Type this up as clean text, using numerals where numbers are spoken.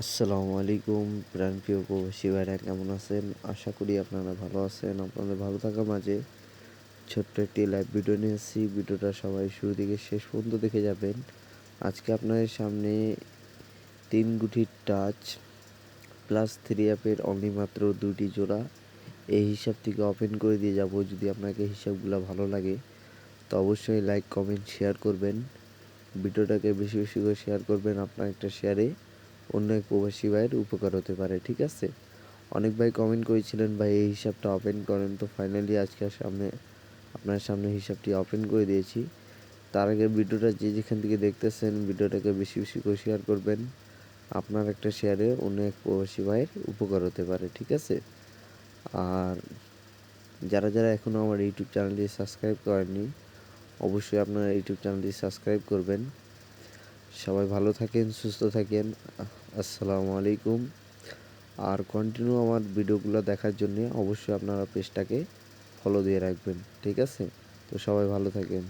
আসসালামু আলাইকুম প্রাণপ্রিয় প্রবাসী ভাইরা কেমন আছেন? আশা করি আপনারা ভালো আছেন। আপনাদের ভালো থাকার মাঝে ছোট্ট একটি লাইভ ভিডিও নিয়ে এসেছি। ভিডিওটা সবাই শুরু থেকে শেষ পর্যন্ত দেখে যাবেন। আজকে আপনাদের সামনে 3 গুটির টাচ প্লাস 3 অ্যাপের অনলি মাত্র 2টি জোড়া এই হিসাব থেকে ওপেন করে দিয়ে যাব। যদি আপনাকে হিসাবগুলো ভালো লাগে তো অবশ্যই লাইক, কমেন্ট, শেয়ার করবেন। ভিডিওটাকে বেশি বেশি করে শেয়ার করবেন। আপনার একটা শেয়ারে অন্য এক প্রবাসী ভাইয়ের উপকার হতে পারে, ঠিক আছে? অনেক ভাই কমেন্ট করেছিলেন, ভাই এই হিসাবটা ওপেন করেন। তো ফাইনালি আজকে আপনার সামনে হিসাবটি ওপেন করে দিয়েছি। তার আগে ভিডিওটা যে যেখান থেকে দেখতেছেন ভিডিওটাকে বেশি বেশি করে শেয়ার করবেন। আপনার একটা শেয়ারে অন্য এক প্রবাসী ভাইয়ের উপকার হতে পারে, ঠিক আছে? আর যারা যারা এখনও আমার ইউটিউব চ্যানেলটি সাবস্ক্রাইব করেননি অবশ্যই আপনারা ইউটিউব চ্যানেলটি সাবস্ক্রাইব করবেন। সবাই ভালো থাকেন, সুস্থ থাকেন। আসসালামু আলাইকুম। আর কন্টিনিউ আমার ভিডিওগুলো দেখার জন্যে অবশ্যই আপনারা পেজটাকে ফলো দিয়ে রাখবেন, ঠিক আছে? তো সবাই ভালো থাকেন।